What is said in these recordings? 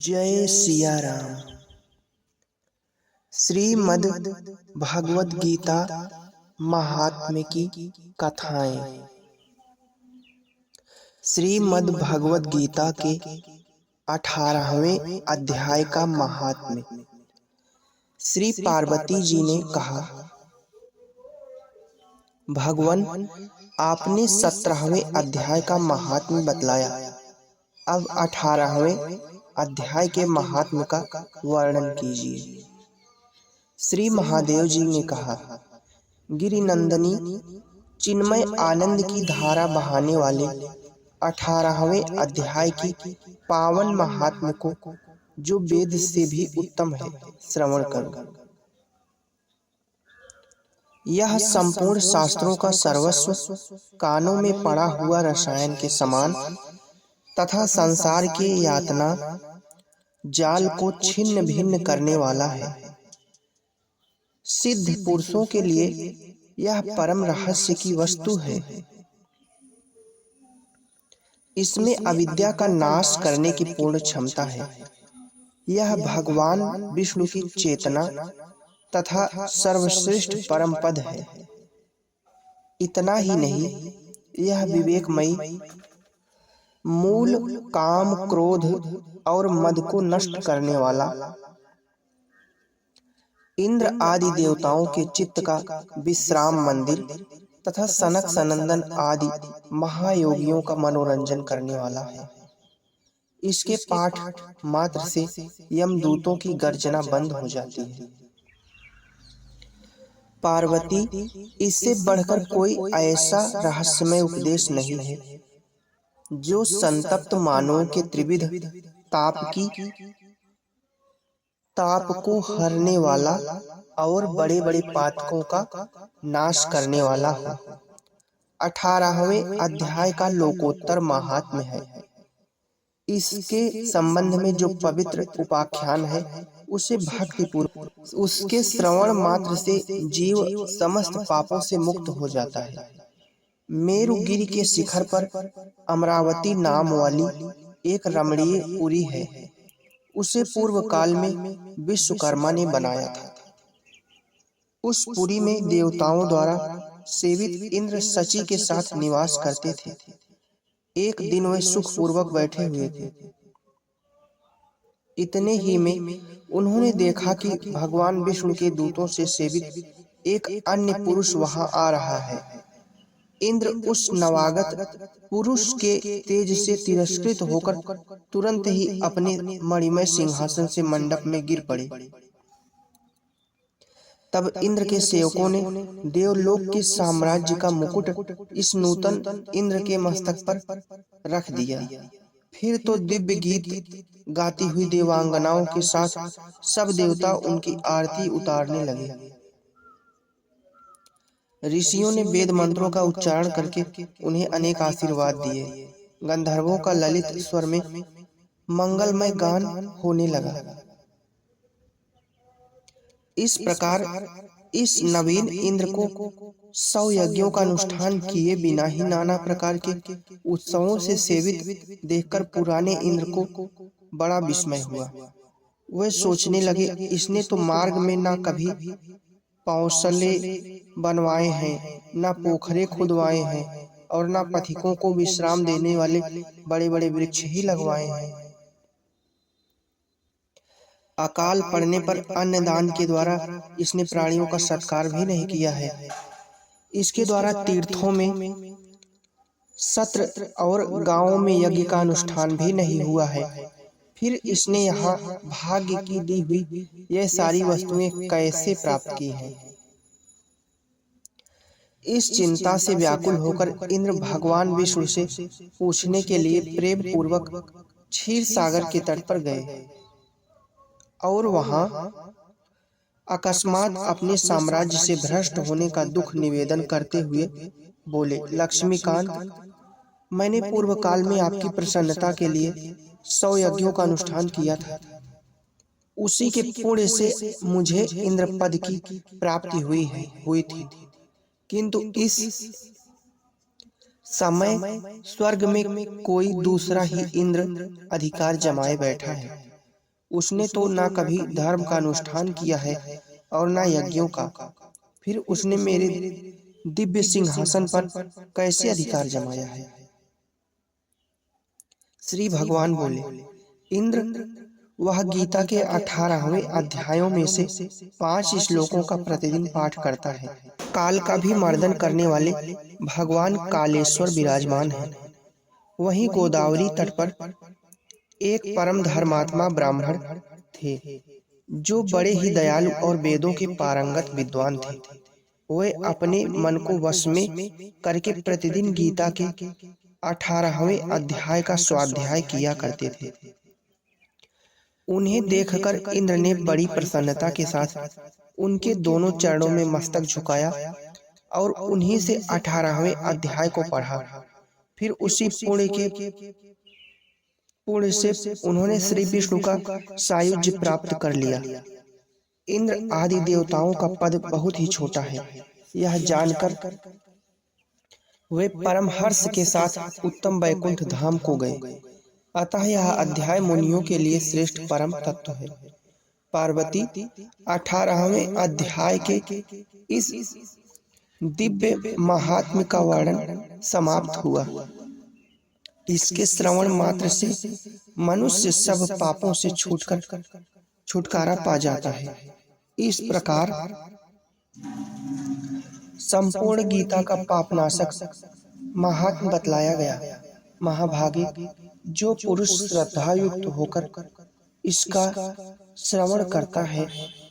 जय सिया राम। श्रीमद् भगवद गीता महात्म्य की कथाएं। श्रीमद् भगवद गीता के 18वें अध्याय का महात्म्य। श्री पार्वती जी ने कहा, भगवान आपने 17वें अध्याय का महात्म्य बतलाया, अब 18वें अध्याय के महात्म्य का वर्णन कीजिए। श्री महादेव जी ने कहा, गिरिनंदनी चिन्मय आनंद की धारा बहाने वाले 18वें अध्याय की पावन महात्म्य को, जो वेद से भी उत्तम है, श्रवण करो। यह संपूर्ण शास्त्रों का सर्वस्व, कानों में पड़ा हुआ रसायन के समान तथा संसार के यातना जाल को छिन्न भिन्न करने वाला है। सिद्ध पुरुषों के लिए यह परम रहस्य की वस्तु है। इसमें अविद्या का नाश करने की पूर्ण क्षमता है। यह भगवान विष्णु की चेतना तथा सर्वश्रेष्ठ परम पद है। इतना ही नहीं, यह विवेकमयी मूल काम, क्रोध और मद को नष्ट करने वाला, इंद्र आदि देवताओं के चित्त का विश्राम मंदिर तथा सनक सनंदन आदि महायोगियों का मनोरंजन करने वाला है। इसके पाठ मात्र से यमदूतों की गर्जना बंद हो जाती है। पार्वती, इससे बढ़कर कोई ऐसा रहस्यमय उपदेश नहीं है जो संतप्त मानवों के त्रिविध ताप को हरने वाला और बड़े बड़े पातकों का नाश करने वाला हो। 18वें अध्याय का लोकोत्तर महात्म्य है। इसके संबंध में जो पवित्र उपाख्यान है, उसे भक्तिपूर्वक उसके श्रवण मात्र से जीव समस्त पापों से मुक्त हो जाता है। मेरुगिरि के शिखर पर अमरावती नाम वाली एक रमणीय पुरी है। उसे पूर्व काल में विश्वकर्मा ने बनाया था। उस पुरी में देवताओं द्वारा सेवित इंद्र शची के साथ निवास करते थे। एक दिन वे सुखपूर्वक बैठे हुए थे। इतने ही में उन्होंने देखा कि भगवान विष्णु के दूतों से सेवित एक अन्य पुरुष वहां आ रहा है। इंद्र उस नवागत पुरुष के तेज से तिरस्कृत होकर तुरंत ही अपने मणिमय सिंहासन से मंडप में गिर पड़े। तब इंद्र के सेवकों ने देवलोक के साम्राज्य का मुकुट इस नूतन इंद्र के मस्तक पर रख दिया। फिर तो दिव्य गीत गाती हुई देवांगनाओं के साथ सब देवता उनकी आरती उतारने लगे। ऋषियों ने वेद मंत्रों का उच्चारण करके उन्हें अनेक आशीर्वाद दिए। गंधर्वों का ललित स्वर में मंगलमय गान होने लगा। इस प्रकार इस नवीन इंद्र को 100 यज्ञों का अनुष्ठान किए बिना ही नाना प्रकार के उत्सवों से सेवित देखकर पुराने इंद्र को बड़ा विस्मय हुआ। वे सोचने लगे, इसने तो मार्ग में ना कभी पौंसले बनवाए हैं, ना पोखरे खुदवाए हैं और ना पथिकों को विश्राम देने वाले बड़े बड़े वृक्ष ही लगवाए हैं। अकाल पड़ने पर अन्नदान के द्वारा इसने प्राणियों का सत्कार भी नहीं किया है। इसके द्वारा तीर्थों में सत्र और गांवों में यज्ञ का अनुष्ठान भी नहीं हुआ है। फिर इसने यहाँ भाग्य की दी हुई यह सारी वस्तुएं कैसे प्राप्त की हैं? इस चिंता से व्याकुल होकर इंद्र भगवान विष्णु से पूछने के लिए प्रेम पूर्वक क्षीर सागर के तट पर गए और वहां अकस्मात अपने साम्राज्य से भ्रष्ट होने का दुख निवेदन करते हुए बोले, लक्ष्मीकांत, मैंने पूर्व काल में आपकी प्रसन्नता के लिए 100 यज्ञों का अनुष्ठान किया था। उसी के पुण्य से मुझे इंद्र पद की प्राप्ति हुई थी। किंतु इस समय स्वर्ग में कोई दूसरा ही इंद्र अधिकार जमाए बैठा है। उसने तो ना कभी धर्म का अनुष्ठान किया है और ना यज्ञों का, फिर उसने मेरे दिव्य सिंहासन पर कैसे अधिकार जमाया है? श्री भगवान बोले, इंद्र, वह गीता के 18वें अध्यायों में से 5 श्लोकों का प्रतिदिन पाठ करता है। काल का भी मर्दन करने वाले भगवान कालेश्वर विराजमान हैं। वहीं गोदावरी तट पर एक परम धर्मात्मा ब्राह्मण थे, जो बड़े ही दयालु और वेदों के पारंगत विद्वान थे। वे अपने मन को वश में करके प्रतिदिन गीता के 18वें अध्याय का स्वाध्याय किया करते थे। उन्हें देखकर इंद्र ने बड़ी प्रसन्नता के साथ उनके दोनों चरणों में मस्तक झुकाया और उन्हीं से 18वें अध्याय को पढ़ा। फिर उसी पुण्य से उन्होंने श्री विष्णु का सायुज्य प्राप्त कर लिया। इंद्र आदि देवताओं का पद बहुत ही छोटा है, यह जानकर वे परम हर्ष के साथ उत्तम वैकुंठ धाम को गए। अतः यह अध्याय मुनियों के लिए श्रेष्ठ परम तत्व है। पार्वती, 18वें अध्याय के इस दिव्य महात्म्य का वर्णन समाप्त हुआ। इसके श्रवण मात्र से मनुष्य सब पापों से छुटकारा पा जाता है। इस प्रकार संपूर्ण गीता का पापनाशक महात्म्य बतलाया गया। महाभागे, जो पुरुष श्रद्धायुक्त होकर इसका श्रवण करता है,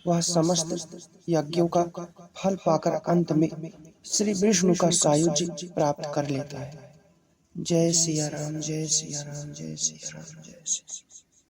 वह समस्त यज्ञों का फल पाकर अंत में श्री विष्णु का सायुज्य प्राप्त कर लेता है। जय सिया राम, जय सिया राम, जय सिया राम, जय सिया राम।